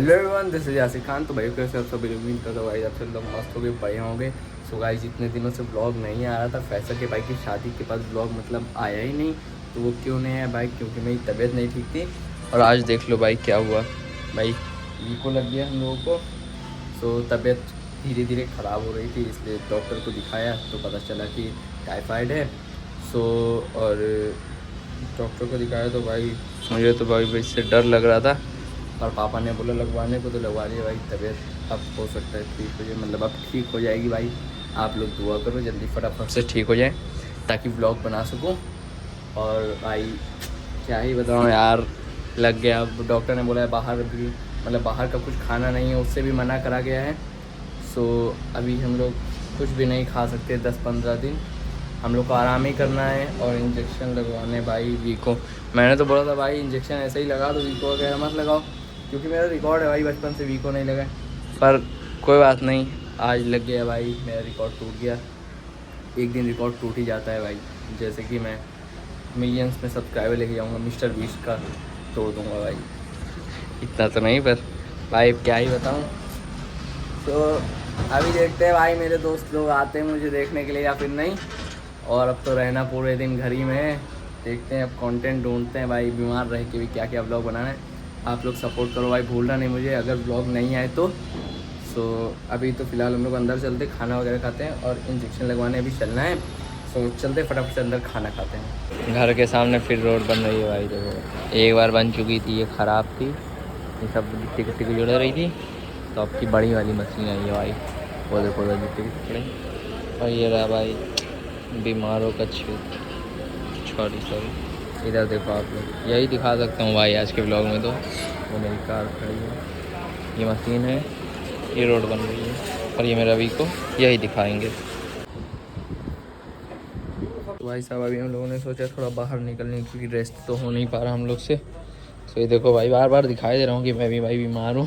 Hello everyone, this is Yasir Khan. तो भाई कैसे आप सभी उम्मीद करता हूँ भाई आप सब लोग मस्त हो गए, बढ़े होंगे। सो गाइस, जितने दिनों से ब्लॉग नहीं आ रहा था फैसल के भाई की शादी के बाद ब्लॉग मतलब आया ही नहीं। तो वो क्यों नहीं आया भाई? क्योंकि मेरी तबीयत नहीं ठीक थी। और आज देख लो भाई क्या हुआ भाई, वीको लग गया हम लोगों को। सो तबीयत धीरे धीरे ख़राब हो रही थी, इसलिए डॉक्टर को दिखाया तो पता चला कि टाइफाइड है। सो और डॉक्टर को दिखाया तो भाई मुझे तो भाई इससे डर लग रहा था। और पापा ने बोला लगवाने को, तो लगवा लिया भाई। तबीयत अब हो सकता है ठीक हो जाए, मतलब अब ठीक हो जाएगी भाई। आप लोग दुआ करो जल्दी फटाफट से ठीक हो जाए ताकि व्लॉग बना सकूं। और भाई क्या ही बताऊं यार, लग गया। अब डॉक्टर ने बोला है बाहर भी, मतलब बाहर का कुछ खाना नहीं है, उससे भी मना करा गया है। सो अभी हम लोग कुछ भी नहीं खा सकते 10-15 दिन। हम लोग को आराम ही करना है और इंजेक्शन लगवाने भाई वीको। मैंने तो बोला था भाई इंजेक्शन ऐसे ही लगा दो, वीको वगैरह मत लगाओ, क्योंकि मेरा रिकॉर्ड है भाई बचपन से वीको नहीं लगा। पर कोई बात नहीं, आज लग गया भाई, मेरा रिकॉर्ड टूट गया। एक दिन रिकॉर्ड टूट ही जाता है भाई। जैसे कि मैं मिलियंस में सब्सक्राइबर लेके जाऊँगा, मिस्टर बीस्ट का तोड़ दूँगा भाई। इतना तो नहीं, पर भाई क्या ही बताऊँ। तो अभी देखते हैं भाई, मेरे दोस्त लोग आते हैं मुझे देखने के लिए या फिर नहीं। और अब तो रहना पूरे दिन घर ही में है। देखते हैं, अब कंटेंट ढूंढते हैं भाई, बीमार रह के भी क्या क्या व्लॉग बनाना है। आप लोग सपोर्ट करो भाई, भूलना नहीं मुझे अगर व्लॉग नहीं आए तो। सो अभी तो फ़िलहाल हम लोग अंदर चलते, खाना वगैरह खाते हैं और इंजेक्शन लगवाने अभी चलना है। सो चलते फटाफट से अंदर खाना खाते हैं। घर के सामने फिर रोड बन रही है भाई, देखो एक बार बन चुकी थी, ये ख़राब थी, ये सब गिट्टी गिट्टी को जुड़ रही थी। तो अब की बड़ी वाली मशीन आई है भाई, वो देखो उधर गिट्टी गिट्टी। और ये रहा भाई बीमारों का सॉरी इधर देखो आप लोग, यही दिखा सकता हूँ भाई आज के ब्लॉग में। तो वो मेरी कार खड़ी है, ये मशीन है, ये रोड बन रही है, और ये मेरा वीको, यही दिखाएंगे। तो भाई साहब अभी हम लोगों ने सोचा थोड़ा बाहर निकलने, क्योंकि रेस्ट तो हो नहीं पा रहा हम लोग से। तो ये देखो भाई, बार बार दिखाई दे रहा हूँ कि मैं भी भाई बीमार हूँ।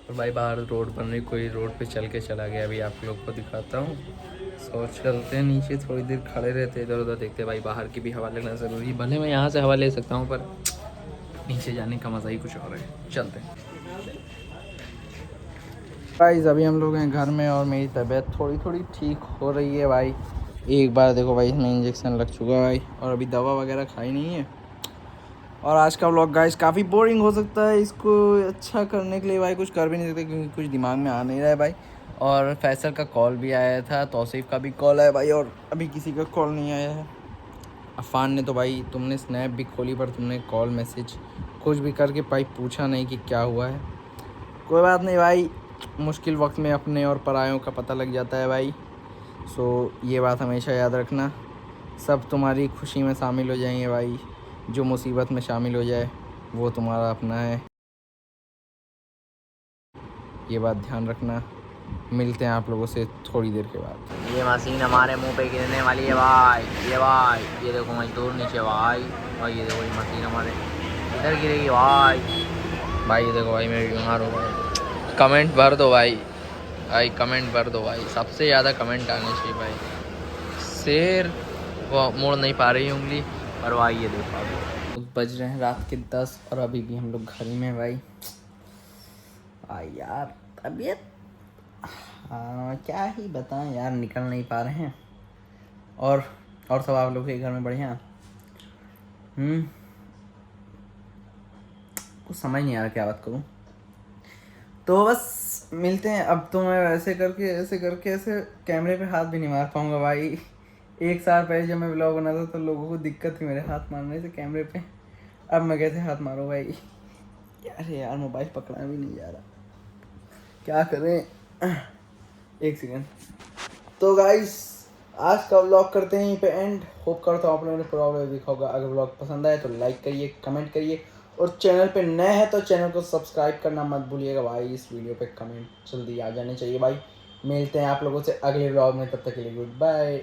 और भाई बाहर रोड बन रही, कोई रोड पे चल के चला गया, अभी आप लोग को दिखाता हूँ। सो चलते हैं नीचे, थोड़ी देर खड़े रहते इधर उधर देखते भाई, बाहर की भी हवा लेना ज़रूरी। भले मैं यहाँ से हवा ले सकता हूँ, पर नीचे जाने का मज़ा ही कुछ और है। चलते हैं भाई। अभी हम लोग हैं घर में और मेरी तबीयत थोड़ी थोड़ी ठीक हो रही है भाई। एक बार देखो भाई, इसमें इंजेक्शन लग चुका है भाई, और अभी दवा वगैरह खाई नहीं है। और आज का व्लॉग गाइस काफ़ी बोरिंग हो सकता है, इसको अच्छा करने के लिए भाई कुछ कर भी नहीं सकते, क्योंकि कुछ दिमाग में आ नहीं रहा है भाई। और फैसल का कॉल भी आया था, तौसीफ़ का भी कॉल आया भाई, और अभी किसी का कॉल नहीं आया है। अफ़ान ने तो भाई, तुमने स्नैप भी खोली पर तुमने कॉल मैसेज कुछ भी करके भाई पूछा नहीं कि क्या हुआ है। कोई बात नहीं भाई, मुश्किल वक्त में अपने और परायों का पता लग जाता है भाई। सो ये बात हमेशा याद रखना, सब तुम्हारी खुशी में शामिल हो जाएंगे भाई, जो मुसीबत में शामिल हो जाए वो तुम्हारा अपना है, ये बात ध्यान रखना। मिलते हैं आप लोगों से थोड़ी देर के बाद। ये मशीन हमारे मुंह पे गिरने वाली है भाई, ये देखो मजदूर नीचे भाई। और ये देखो ये मशीन हमारे इधर गिरेगी भाई। भाई ये देखो भाई, मैं बीमार हो भाई। कमेंट भर दो भाई कमेंट भर दो भाई, सबसे ज़्यादा कमेंट आने चाहिए भाई। शेर वो मोड़ नहीं पा रही उंगली, और भाई ये देखो अभी बज रहे हैं रात के 10 और अभी भी हम लोग घर ही में भाई। यार तबीयत, हाँ क्या ही बताएं यार, निकल नहीं पा रहे हैं। और सब आप लोग के घर में बढ़िया? कुछ समझ नहीं आ रहा क्या बात करूं। तो बस मिलते हैं। अब तो मैं ऐसे कैमरे पे हाथ भी नहीं मार पाऊंगा भाई। एक साल पहले जब मैं व्लॉग बनाता तो लोगों को दिक्कत थी मेरे हाथ मारने से कैमरे पे, अब मैं कैसे हाथ मारूं भाई। यार मोबाइल पकड़ा भी नहीं जा रहा, क्या करें। एक सेकेंड। तो गाइस आज का व्लॉग करते हैं यहीं पे एंड। होप करता हूँ आप लोगों ने पूरा व्लॉग देखा होगा। अगर व्लॉग पसंद आए तो लाइक करिए, कमेंट करिए, और चैनल पे नए हैं तो चैनल को सब्सक्राइब करना मत भूलिएगा भाई। इस वीडियो पे कमेंट जल्दी आ जाने चाहिए भाई। मिलते हैं आप लोगों से अगले व्लॉग में, तब तक के लिए गुड बाय।